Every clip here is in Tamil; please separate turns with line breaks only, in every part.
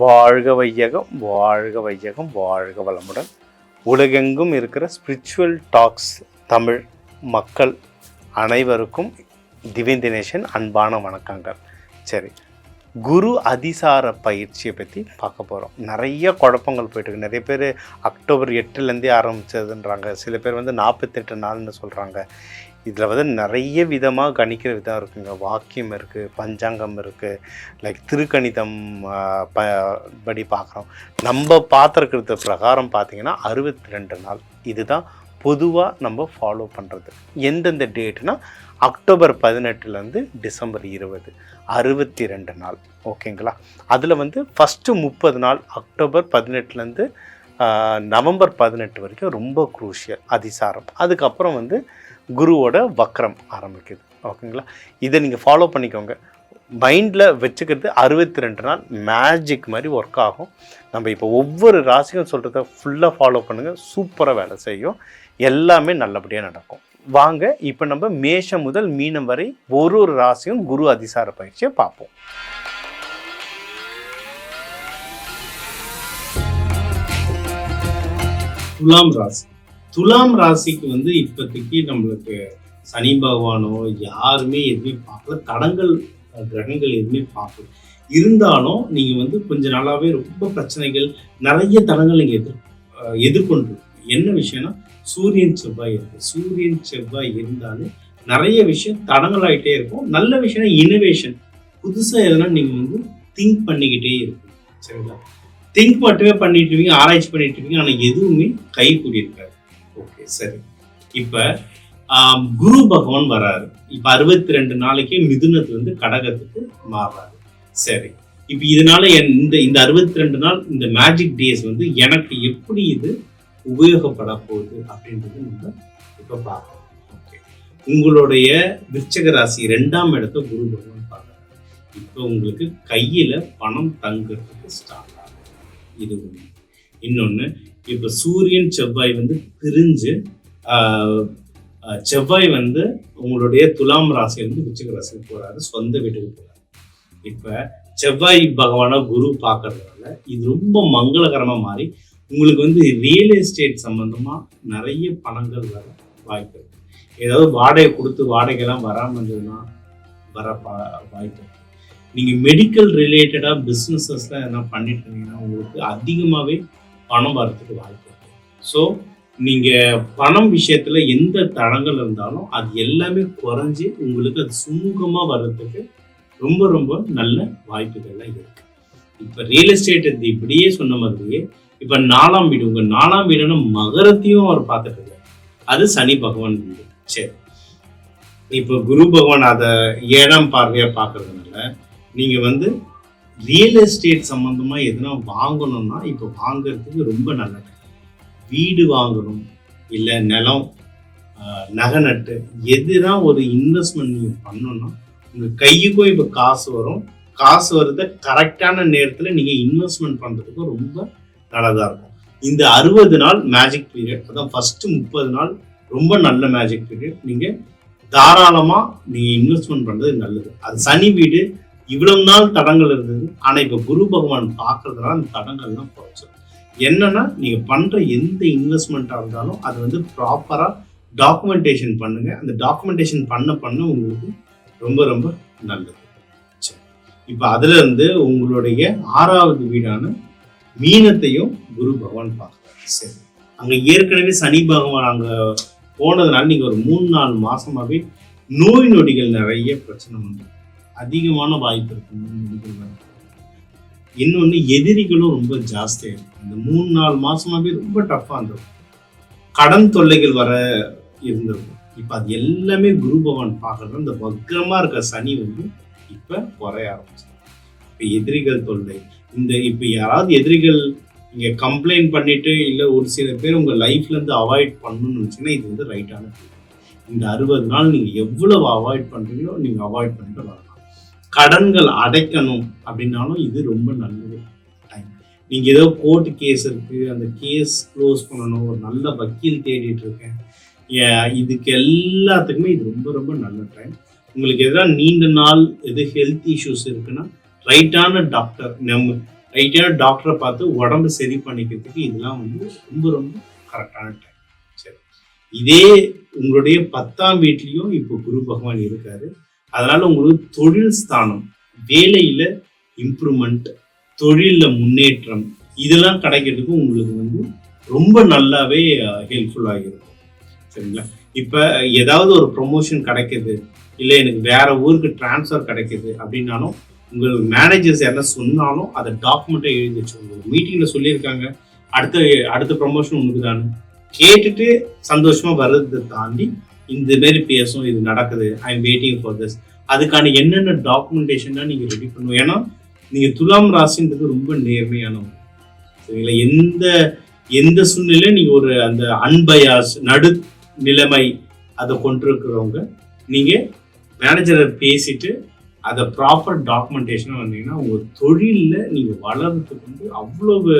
வாழ்க வையகம், வாழ்க வையகம், வாழ்க வளமுடன். உலகெங்கும் இருக்கிற ஸ்பிரிச்சுவல் டாக்ஸ் தமிழ் மக்கள் அனைவருக்கும் திவ்யன் தினேஷன் அன்பான வணக்கங்கள். சரி, குரு அதிசார பயிற்சியை பற்றி பார்க்க போகிறோம். நிறைய குழப்பங்கள் போயிட்டுருக்கு. நிறைய பேர் அக்டோபர் 8 ஆரம்பித்ததுன்றாங்க. சில பேர் 48 நாள்னு சொல்கிறாங்க. இதில் நிறைய விதமாக கணிக்கிற விதம் இருக்குங்க. வாக்கியம் இருக்குது, பஞ்சாங்கம் இருக்குது, லைக் திருக்கணிதம் படி பார்க்குறோம். நம்ம பார்த்துருக்கிறது பிரகாரம் பார்த்திங்கன்னா 62 நாள். இதுதான் பொதுவாக நம்ம ஃபாலோ பண்ணுறது. எந்தெந்த டேட்னா அக்டோபர் 18 டிசம்பர் 20, 62 நாள். ஓகேங்களா? அதில் ஃபஸ்ட்டு 30 நாள் அக்டோபர் 18 நவம்பர் 18 வரைக்கும் ரொம்ப குரூஷியல் அதிசாரம். அதுக்கப்புறம் குருவோட வக்ரம் ஆரம்பிக்குது. ஓகேங்களா? இதை நீங்கள் ஃபாலோ பண்ணிக்கோங்க. மைண்டில் வச்சுக்கிறது 62 நாள் மேஜிக் மாதிரி ஒர்க் ஆகும். நம்ம இப்போ ஒவ்வொரு ராசியும் சொல்கிறத ஃபுல்லாக ஃபாலோ பண்ணுங்கள். சூப்பராக வேலை செய்யும். எல்லாமே நல்லபடியாக நடக்கும். வாங்க இப்போ நம்ம மேஷம் முதல் மீனம் வரை ஒரு ராசியும் குரு அதிசார பயிற்சியை பார்ப்போம்.
துலாம் ராசி. துலாம் ராசிக்கு இப்போதைக்கு நம்மளுக்கு சனி பகவானோ யாருமே எதுவுமே பார்க்கல, தடங்கள் கிரகங்கள் எதுவுமே பார்க்கல. இருந்தாலும் நீங்கள் கொஞ்ச நாளாகவே ரொம்ப பிரச்சனைகள், நிறைய தடங்கள் நீங்கள் எதிர்கொண்டு. என்ன விஷயம்னா சூரியன் செவ்வாய் இருக்கு. சூரியன் செவ்வாய் இருந்தாலே நிறைய விஷயம் தடங்கள் ஆகிட்டே இருக்கும். நல்ல விஷயம் இனோவேஷன், புதுசாக எதனா நீங்கள் திங்க் பண்ணிக்கிட்டே இருக்கும். சரிங்களா? திங்க் மட்டுமே பண்ணிட்டு இருப்பீங்க, ஆராய்ச்சி பண்ணிட்டு இருப்பீங்க, ஆனால் எதுவுமே கை கூடியிருக்காரு. ஓகே, சரி. இப்போ குரு பகவான் வராரு. இப்போ 62 நாளைக்கே மிதுனத்துல கடகத்துக்கு மாறாரு. சரி, இப்போ இதனால இந்த 62 நாள் இந்த மேஜிக் டேஸ் எனக்கு எப்படி இது உபயோகப்பட போகுது அப்படின்றது நம்ம இப்போ பார்க்கலாம். ஓகே, உங்களுடைய விருச்சக ராசி 2ஆம் இடத்த குரு பகவான் பார்க்குறாரு. இப்போ உங்களுக்கு கையில் பணம் தங்குறதுக்கு ஸ்டார்ட் ஆகும். இது ஒன்று. இன்னொன்று, இப்போ சூரியன் செவ்வாய் பிரிஞ்சு செவ்வாய் உங்களுடைய துலாம் ராசியிலிருந்து விருச்சிக ராசிக்கு போறாரு, சொந்த வீட்டுக்கு போறாரு. இப்போ செவ்வாய் பகவான குரு பார்க்கறதுனால இது ரொம்ப மங்களகரமாக மாறி உங்களுக்கு ரியல் எஸ்டேட் சம்பந்தமா நிறைய பணங்கள் வர வாய்ப்பு இருக்கு. ஏதாவது வாடகை கொடுத்து வாடகைலாம் வராமல் இருந்ததுன்னா வர வாய்ப்பு இருக்கு. நீங்கள் மெடிக்கல் ரிலேட்டடாக பிஸ்னஸஸ்ல என்ன பண்ணிட்டு இருந்தீங்கன்னா உங்களுக்கு அதிகமாகவே பணம் வர்றதுக்கு வாய்ப்பு இருக்கு. ஸோ நீங்கள் பணம் விஷயத்தில் எந்த தடங்கள் இருந்தாலும் அது எல்லாமே குறைஞ்சி உங்களுக்கு அது சுமூகமாக வர்றதுக்கு ரொம்ப ரொம்ப நல்ல வாய்ப்புகள்லாம் இருக்கு. இப்போ ரியல் எஸ்டேட் இப்படியே சொன்ன மாதிரியே இப்போ 4ஆம் வீடு, உங்கள் 4ஆம் வீடுன்னு மகரத்தையும் அவர் பார்த்துட்டு இருக்காரு. அது சனி பகவான் வீடு. சரி, இப்போ குரு பகவான் அதை 7ஆம் பார்வையாக பார்க்கறதுனால நீங்கள் ரியல் எஸ்டேட் சம்மந்தமாக எதுனா வாங்கணும்னா இப்போ வாங்கிறதுக்கு ரொம்ப நல்ல வீடு வாங்கணும், இல்லை நிலம், நகை நட்டு, எதுதான் ஒரு இன்வெஸ்ட்மெண்ட் நீங்கள் பண்ணணும்னா உங்கள் கையுக்கும் இப்போ காசு வரும். காசு வரத கரெக்டான நேரத்தில் நீங்கள் இன்வெஸ்ட்மெண்ட் பண்ணுறதுக்கும் ரொம்ப நல்லதாக இருக்கும். இந்த 60 நாள் மேஜிக் பீரியட், அதான் ஃபஸ்ட்டு 30 நாள் ரொம்ப நல்ல மேஜிக் பீரியட். நீங்கள் தாராளமாக நீங்கள் இன்வெஸ்ட்மெண்ட் பண்ணுறது நல்லது. அது சனி வீடு, இவ்வளவு நாள் தடங்கள் இருந்தது. ஆனால் இப்போ குரு பகவான் பார்க்கறதுனால அந்த தடங்கள்லாம் குறைச்சிடும். என்னன்னா நீங்கள் பண்ணுற எந்த இன்வெஸ்ட்மெண்ட்டாக இருந்தாலும் அது ப்ராப்பராக டாக்குமெண்டேஷன் பண்ணுங்க. அந்த டாக்குமெண்டேஷன் பண்ண உங்களுக்கு ரொம்ப ரொம்ப நல்லது. சரி, இப்போ அதுல உங்களுடைய 6ஆவது வீடான மீனத்தையும் குரு பகவான் பார்க்குறாரு. சரி, அங்கே ஏற்கனவே சனி பகவான் அங்கே போனதுனால நீங்கள் ஒரு 3-4 மாசமாகவே நோய் நொடிகள் நிறைய பிரச்சனை அதிகமான வாய்ப்பு இருக்கு. இன்னொன்று, எதிரிகளும் ரொம்ப ஜாஸ்தியாக இருக்கும். இந்த 3-4 மாசமாகவே ரொம்ப டஃப்பாக இருந்தது. கடன் தொல்லைகள் வர இருந்தது. இப்போ அது எல்லாமே குரு பகவான் பார்க்கறது. இந்த வக்ரமாக இருக்க சனி இப்போ குறைய ஆரம்பிச்சு. இப்போ எதிரிகள் தொல்லை, இப்போ யாராவது எதிரிகள் இங்கே கம்ப்ளைண்ட் பண்ணிட்டு, இல்லை ஒரு சில பேர் உங்கள் லைஃப்லேருந்து அவாய்ட் பண்ணணும்னு நினச்சிங்கன்னா இது ரைட்டான. இந்த 60 நாள் நீங்கள் எவ்வளவு அவாய்ட் பண்ணுறீங்களோ நீங்கள் அவாய்ட் பண்ணிட்டு வரலாம். கடன்கள் அடைக்கணும் அப்படின்னாலும் இது ரொம்ப நல்லது டைம். நீங்கள் ஏதோ கோர்ட்டு கேஸ் இருக்குது, அந்த கேஸ் க்ளோஸ் பண்ணணும், ஒரு நல்ல வக்கீல் தேடிட்டு இருக்கேன், இதுக்கு எல்லாத்துக்குமே இது ரொம்ப ரொம்ப நல்ல டைம். உங்களுக்கு எதாவது நீண்ட நாள் எது ஹெல்த் இஷ்யூஸ் இருக்குன்னா ரைட்டான டாக்டர், நம்ம ரைட்டான டாக்டரை பார்த்து உடம்பு சரி பண்ணிக்கிறதுக்கு இதெல்லாம் வந்து ரொம்ப ரொம்ப கரெக்டான டைம். சரி, இதே உங்களுடைய 10ஆம் வீட்லேயும் இப்போ குரு பகவான் இருக்காரு. அதனால உங்களுக்கு தொழில் ஸ்தானம், வேலையில இம்ப்ரூவ்மெண்ட், தொழிலில் முன்னேற்றம் இதெல்லாம் கிடைக்கிறதுக்கு உங்களுக்கு வந்து ரொம்ப நல்லாவே ஹெல்ப்ஃபுல்லாக இருக்கும். சரிங்களா? இப்போ ஏதாவது ஒரு ப்ரொமோஷன் கிடைக்கிது, இல்லை எனக்கு வேற ஊருக்கு டிரான்ஸ்ஃபர் கிடைக்கிது அப்படின்னாலும் உங்கள் மேனேஜர்ஸ் என்ன சொன்னாலும் அதை டாக்குமெண்ட்டை எழுதி வச்சுக்கோங்க. மீட்டிங்கில் சொல்லியிருக்காங்க அடுத்த ப்ரொமோஷன் உங்களுக்கு தானே கேட்டுட்டு சந்தோஷமாக வர்றதை தாண்டி இந்த மாரி பேசும், இது நடக்குது, I am waiting for this, அதுக்கான என்னென்ன டாக்குமெண்டேஷனாக நீங்கள் ரெடி பண்ணணும். ஏன்னா நீங்கள் துலாம் ராசின்றது ரொம்ப நேர்மையானவங்க. சரிங்களா? எந்த சூழ்நிலையும் நீங்கள் ஒரு அந்த அன்பயாஸ் நடு நிலைமை அதை கொண்டிருக்கிறவங்க நீங்கள் மேனேஜரை பேசிட்டு அதை ப்ராப்பர் டாக்குமெண்டேஷனாக வந்தீங்கன்னா உங்கள் தொழிலில் நீங்கள் வளர்றதுக்கு வந்து அவ்வளவு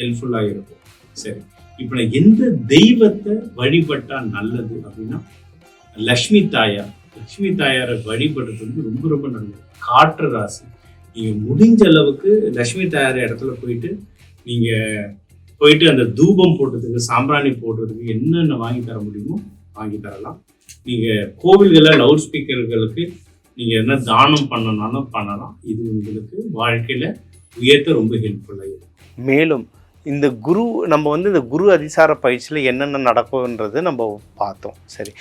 ஹெல்ப்ஃபுல்லாக இருக்கும். சரி, இப்போ நான் எந்த தெய்வத்தை வழிபட்டால் நல்லது அப்படின்னா லக்ஷ்மி தாயாரை வழிபடுறது வந்து ரொம்ப ரொம்ப நல்லது. காற்று ராசி, நீங்கள் முடிஞ்ச அளவுக்கு லக்ஷ்மி தாயார் இடத்துல போயிட்டு அந்த தூபம் போடுறதுக்கு, சாம்பிராணி போடுறதுக்கு என்னென்ன வாங்கி தர முடியுமோ வாங்கி தரலாம். நீங்கள் கோவில்களில் லவுட் ஸ்பீக்கர்களுக்கு நீங்கள் என்ன தானம் பண்ணனாலும் பண்ணலாம். இது உங்களுக்கு வாழ்க்கையில் உயர்த்த ரொம்ப ஹெல்ப்ஃபுல்லாக இருக்கும்.
மேலும் இந்த நம்ம வந்து இந்த குரு அதிசார பயிற்சியில் என்னென்ன நடக்கும்ன்றது நம்ம பார்த்தோம். சரி,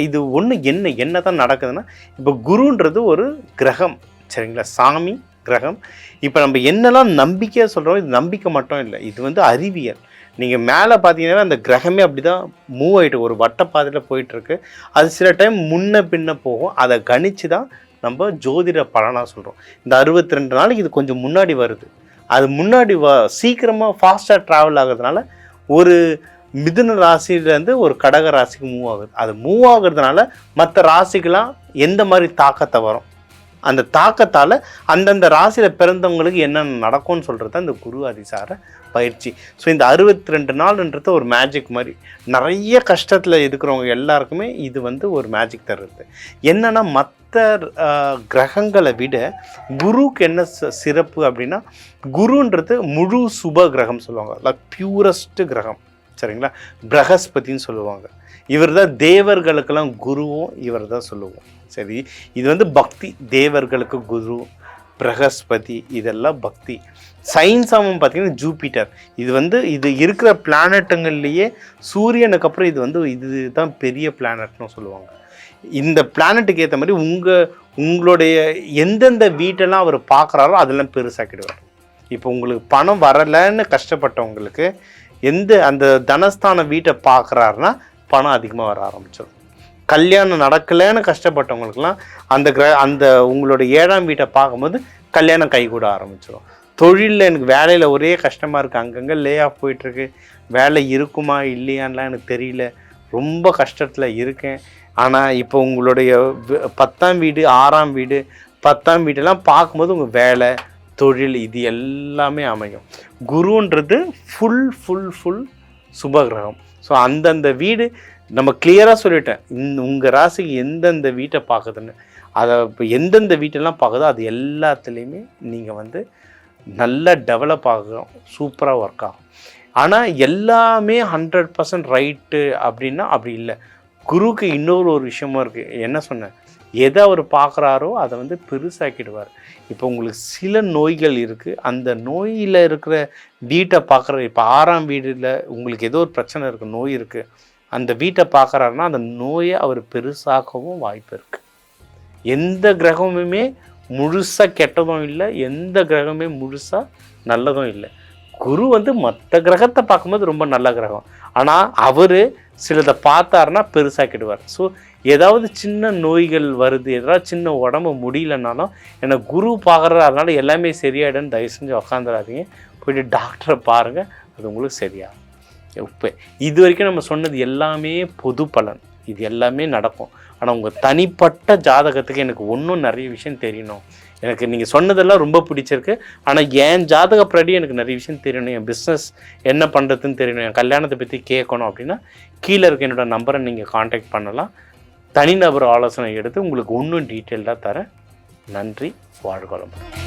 இது ஒன்று என்ன தான் நடக்குதுன்னா, இப்போ குருன்றது ஒரு கிரகம். சரிங்களா? சாமி கிரகம். இப்போ நம்ம என்னெல்லாம் நம்பிக்கையாக சொல்கிறோம், இது நம்பிக்கை மட்டும் இல்லை, இது வந்து அறிவியல். நீங்கள் மேலே பார்த்தீங்கன்னா அந்த கிரகமே அப்படி தான் மூவ் ஆகிட்டு ஒரு வட்டப்பாதையில் போயிட்டுருக்கு. அது சில டைம் முன்ன பின்ன போகும். அதை கணிச்சு தான் நம்ம ஜோதிட பலனாக சொல்கிறோம். இந்த 62 நாளைக்கு இது கொஞ்சம் முன்னாடி வருது. அது முன்னாடி சீக்கிரமாக ஃபாஸ்ட்டாக ட்ராவல் ஆகுறதுனால ஒரு மிதுன ராசியிலேருந்து ஒரு கடக ராசிக்கு மூவ் ஆகுது. அது மூவ் ஆகுறதுனால மற்ற ராசிக்கெலாம் எந்த மாதிரி தாக்கத்தை வரும், அந்த தாக்கத்தால் அந்தந்த ராசியில் பிறந்தவங்களுக்கு என்னென்ன நடக்கும்னு சொல்கிறது தான் இந்த குரு அதிசார பயிற்சி. ஸோ இந்த 62 நாள்ன்றது ஒரு மேஜிக் மாதிரி. நிறைய கஷ்டத்தில் இருக்கிறவங்க எல்லாருக்குமே இது வந்து ஒரு மேஜிக் தருது. என்னென்னா மற்ற கிரகங்களை விட குருவுக்கு என்ன சிறப்பு அப்படின்னா, குருன்றது முழு சுப கிரகம் சொல்லுவாங்க, லைக் பியூரஸ்ட் கிரகம். சரிங்களா? பிரகஸ்பதின்னு சொல்லுவாங்க. இவர் தான் தேவர்களுக்கெல்லாம் குருவும் இவர் தான் சொல்லுவோம். சரி, இது வந்து பக்தி. தேவர்களுக்கு குரு, பிரகஸ்பதி இதெல்லாம் பக்தி. சயின்ஸாகவும் பார்த்தீங்கன்னா ஜூபிட்டர், இது இருக்கிற பிளானட்டுங்கள்லேயே சூரியனுக்கு அப்புறம் இது தான் பெரிய பிளானட்னு சொல்லுவாங்க. இந்த பிளானட்டுக்கு ஏற்ற மாதிரி உங்களுடைய எந்தெந்த வீட்டெல்லாம் அவர் பார்க்குறாரோ அதெல்லாம் பெருசாக்கிடுவார். இப்போ உங்களுக்கு பணம் வரலைன்னு கஷ்டப்பட்டவங்களுக்கு அந்த தனஸ்தான வீட்டை பார்க்குறாருன்னா பணம் அதிகமாக வர ஆரம்பிச்சிடும். கல்யாணம் நடக்கலைன்னு கஷ்டப்பட்டவங்களுக்குலாம் அந்த உங்களோட 7ஆம் வீட்டை பார்க்கும்போது கல்யாணம் கைகூட ஆரம்பிச்சிடும். தொழிலில் எனக்கு வேலையில் ஒரே கஷ்டமாக இருக்குது, அங்கங்கே லே ஆஃப் போயிட்டுருக்கு, வேலை இருக்குமா இல்லையான்லாம் எனக்கு தெரியல, ரொம்ப கஷ்டத்தில் இருக்கேன். ஆனால் இப்போ உங்களுடைய 10ஆம் வீடு 6ஆம் வீடு 10ஆம் வீடெல்லாம் பார்க்கும்போது உங்கள் வேலை தொழில் இது எல்லாமே அமையும். குருன்றது ஃபுல் சுபகிரகம். ஸோ அந்தந்த வீடு நம்ம கிளியராக சொல்லிட்டேன், உங்கள் ராசிக்கு எந்தெந்த வீட்டை பார்க்குதுன்னு. அதை இப்போ எந்தெந்த வீட்டெல்லாம் பார்க்குதோ அது எல்லாத்துலேயுமே நீங்கள் நல்லா டெவலப் ஆகும், சூப்பராக ஒர்க் ஆகும். ஆனால் எல்லாமே 100% ரைட்டு அப்படின்னா அப்படி இல்லை. குருவுக்கு இன்னொரு விஷயமும் இருக்குது. என்ன சொன்னேன், எதை அவர் பார்க்குறாரோ அதை பெருசாக்கிடுவார். இப்போ உங்களுக்கு சில நோய்கள் இருக்குது, அந்த நோயில் இருக்கிற வீட்டை பார்க்குற, இப்போ 6ஆம் வீடில் உங்களுக்கு ஏதோ ஒரு பிரச்சனை இருக்குது, நோய் இருக்குது, அந்த வீட்டை பார்க்குறாருன்னா அந்த நோயை அவர் பெருசாக்கவும் வாய்ப்பு இருக்குது. எந்த கிரகமுமே முழுசாக கெட்டதும் இல்லை, எந்த கிரகமே முழுசாக நல்லதும் இல்லை. குரு மற்ற கிரகத்தை பார்க்கும்போது ரொம்ப நல்ல கிரகம், ஆனால் அவர் சிலதை பார்த்தாருன்னா பெருசாக்கிடுவார். ஸோ ஏதாவது சின்ன நோய்கள் வருது, ஏதாவது சின்ன உடம்பு முடியலனாலும் எனக்கு குரு பார்க்குறது, அதனால் எல்லாமே சரியாயிடுன்னு தயவு செஞ்சு உக்காந்துடாதீங்க, போய்ட்டு டாக்டரை பாருங்கள், அது உங்களுக்கு சரியாகும். இப்போ இது வரைக்கும் நம்ம சொன்னது எல்லாமே பொது பலன், இது எல்லாமே நடக்கும். ஆனால் உங்கள் தனிப்பட்ட ஜாதகத்துக்கு எனக்கு இன்னும் நிறைய விஷயம் தெரியணும், எனக்கு நீங்கள் சொன்னதெல்லாம் ரொம்ப பிடிச்சிருக்கு, ஆனால் என் ஜாதகப்படி எனக்கு நிறைய விஷயம் தெரியணும், என் பிஸ்னஸ் என்ன பண்ணுறதுன்னு தெரியணும், என் கல்யாணத்தை பற்றி கேட்கணும் அப்படின்னா கீழே இருக்க என்னோடய நம்பரை நீங்கள் காண்டாக்ட் பண்ணலாம். தனிநபர் ஆலோசனை எடுத்து உங்களுக்கு இன்னும் டீட்டெயில்டாக தரேன். நன்றி, வாழ்க வளமுடன்.